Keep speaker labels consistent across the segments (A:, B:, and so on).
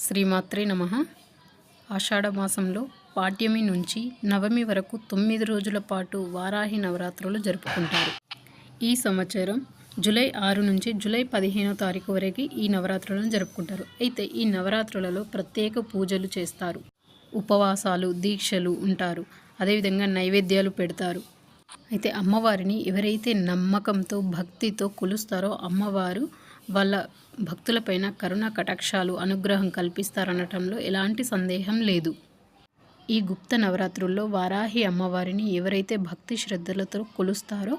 A: శ్రీమాత్రే నమః. ఆషాఢ మాసంలో పాడ్యమి నుంచి నవమి వరకు 9 రోజుల పాటు వారాహి నవరాత్రులు జరుపుకుంటారు. ఈ సంవత్సరం జూలై 6 నుంచి జూలై 15వ తారీఖు వరకు ఈ నవరాత్రులను జరుపుకుంటారు. అయితే ఈ నవరాత్రులలో ప్రత్యేక పూజలు చేస్తారు, ఉపవాసాలు దీక్షలు ఉంటారు, అదేవిధంగా నైవేద్యాలు పెడతారు. అయితే అమ్మవారిని ఎవరైతే నమ్మకంతో భక్తితో కొలుస్తారో అమ్మవారు వాళ్ళ భక్తులపైన కరుణ కటాక్షాలు అనుగ్రహం కల్పిస్తారనటంలో ఎలాంటి సందేహం లేదు. ఈ గుప్త నవరాత్రుల్లో వారాహి అమ్మవారిని ఎవరైతే భక్తి శ్రద్ధలతో కొలుస్తారో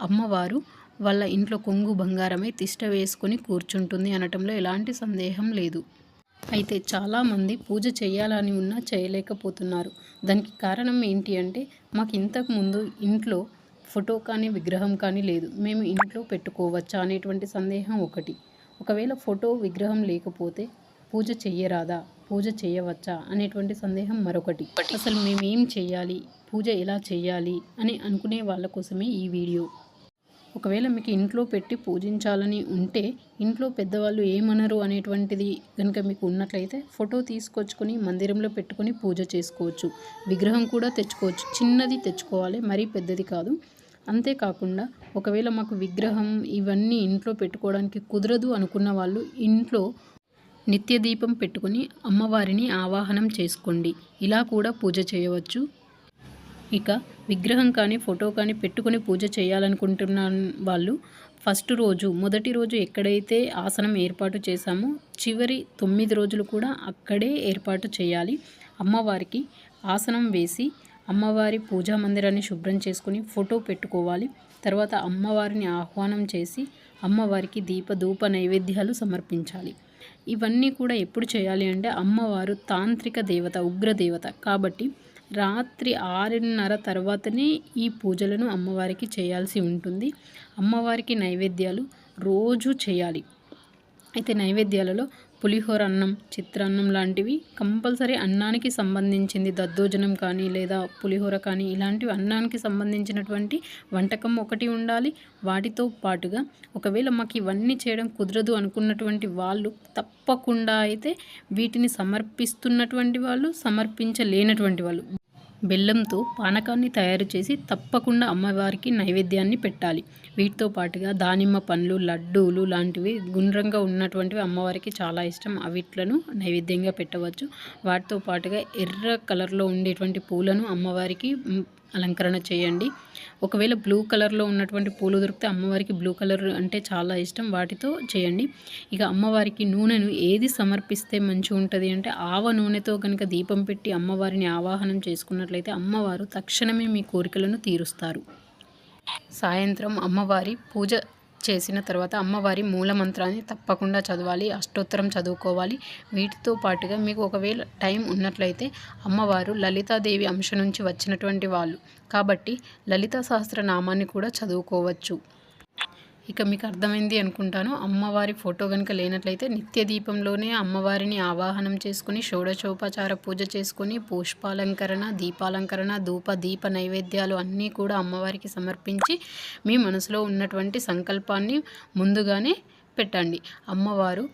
A: అమ్మవారు వాళ్ళ ఇంట్లో కొంగు బంగారమై తిష్ట వేసుకొని కూర్చుంటుంది అనటంలో ఎలాంటి సందేహం లేదు. అయితే చాలామంది పూజ చేయాలని ఉన్నా చేయలేకపోతున్నారు. దానికి కారణం ఏంటి అంటే, మాకు ఇంతకుముందు ఇంట్లో ఫోటో కానీ విగ్రహం కానీ లేదు, మేము ఇంట్లో పెట్టుకోవచ్చా అనేటువంటి సందేహం ఒకటి. ఒకవేళ ఫోటో విగ్రహం లేకపోతే పూజ చెయ్యరాదా, పూజ చేయవచ్చా అనేటువంటి సందేహం మరొకటి. అసలు మేమేం చేయాలి, పూజ ఎలా చేయాలి అని అనుకునే వాళ్ళ కోసమే ఈ వీడియో. ఒకవేళ మీకు ఇంట్లో పెట్టి పూజించాలని ఉంటే ఇంట్లో పెద్దవాళ్ళు ఏమనరు అనేటువంటిది కనుక మీకు ఉన్నట్లయితే ఫోటో తీసుకొచ్చుకొని మందిరంలో పెట్టుకొని పూజ చేసుకోవచ్చు. విగ్రహం కూడా తెచ్చుకోవచ్చు, చిన్నది తెచ్చుకోవాలి, మరీ పెద్దది కాదు. అంతేకాకుండా ఒకవేళ మాకు విగ్రహం ఇవన్నీ ఇంట్లో పెట్టుకోవడానికి కుదరదు అనుకున్న వాళ్ళు ఇంట్లో నిత్య దీపం పెట్టుకొని అమ్మవారిని ఆవాహనం చేసుకోండి, ఇలా కూడా పూజ చేయవచ్చు. ఇక విగ్రహం కానీ ఫోటో కానీ పెట్టుకొని పూజ చేయాలనుకుంటున్న వాళ్ళు మొదటి రోజు ఎక్కడైతే ఆసనం ఏర్పాటు చేశామో చివరి 9 రోజులు కూడా అక్కడే ఏర్పాటు చేయాలి. అమ్మవారికి ఆసనం వేసి అమ్మవారి పూజా మందిరాన్ని శుభ్రం చేసుకుని ఫోటో పెట్టుకోవాలి. తర్వాత అమ్మవారిని ఆహ్వానం చేసి అమ్మవారికి ధూప నైవేద్యాలు సమర్పించాలి. ఇవన్నీ కూడా ఎప్పుడు చేయాలి అంటే, అమ్మవారు తాంత్రిక దేవత, ఉగ్రదేవత కాబట్టి రాత్రి 6:30 తర్వాతనే ఈ పూజలను అమ్మవారికి చేయాల్సి ఉంటుంది. అమ్మవారికి నైవేద్యాలు రోజు చేయాలి. అయితే నైవేద్యాలలో పులిహోర అన్నం, చిత్రాన్నం లాంటివి కంపల్సరీ అన్నానికి సంబంధించింది, దద్దోజనం కానీ లేదా పులిహోర కానీ ఇలాంటివి అన్నానికి సంబంధించినటువంటి వంటకం ఒకటి ఉండాలి. వాటితో పాటుగా ఒకవేళ మాకు ఇవన్నీ చేయడం కుదరదు అనుకున్నటువంటి వాళ్ళు తప్పకుండా అయితే వీటిని సమర్పిస్తున్నటువంటి వాళ్ళు, సమర్పించలేనటువంటి వాళ్ళు బెల్లంతో పానకాన్ని తయారు చేసి తప్పకుండా అమ్మవారికి నైవేద్యాన్ని పెట్టాలి. వీటితో పాటుగా దానిమ్మ పండ్లు, లడ్డూలు లాంటివి గుండ్రంగా ఉన్నటువంటివి అమ్మవారికి చాలా ఇష్టం, అవిట్లను నైవేద్యంగా పెట్టవచ్చు. వాటితో పాటుగా ఎర్ర కలర్లో ఉండేటువంటి పూలను అమ్మవారికి అలంకరణ చేయండి. ఒకవేళ బ్లూ కలర్లో ఉన్నటువంటి పూలు దొరికితే అమ్మవారికి బ్లూ కలర్ అంటే చాలా ఇష్టం, వాటితో చేయండి. ఇక అమ్మవారికి నూనెను ఏది సమర్పిస్తే మంచిగా ఉంటుంది అంటే, ఆవ నూనెతో కనుక దీపం పెట్టి అమ్మవారిని ఆవాహనం చేసుకున్నట్లయితే అమ్మవారు తక్షణమే మీ కోరికలను తీరుస్తారు. సాయంత్రం అమ్మవారి పూజ చేసిన తర్వాత అమ్మవారి మూలమంత్రాన్ని తప్పకుండా చదవాలి, అష్టోత్తరం చదువుకోవాలి. వీటితో పాటుగా మీకు ఒకవేళ టైం ఉన్నట్లయితే అమ్మవారు లలితాదేవి అంశ నుంచి వచ్చినటువంటి వాళ్ళు కాబట్టి లలితా సహస్రనామాన్ని కూడా చదువుకోవచ్చు. ఇక మీకు అర్థమైంది అనుకుంటాను. అమ్మవారి ఫోటో కనుక లేనట్లయితే నిత్య దీపంలోనే అమ్మవారిని ఆవాహనం చేసుకుని షోడశోపచార పూజ చేసుకుని పుష్పాలంకరణ, దీపాలంకరణ, దీప నైవేద్యాలు అన్నీ కూడా అమ్మవారికి సమర్పించి మీ మనసులో ఉన్నటువంటి సంకల్పాన్ని ముందుగానే పెట్టండి. అమ్మవారు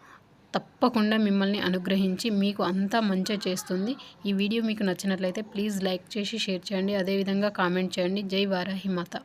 A: తప్పకుండా మిమ్మల్ని అనుగ్రహించి మీకు అంతా మంచి చేస్తుంది. ఈ వీడియో మీకు నచ్చినట్లయితే ప్లీజ్ లైక్ చేసి షేర్ చేయండి, అదేవిధంగా కామెంట్ చేయండి. జై వారాహి మాత.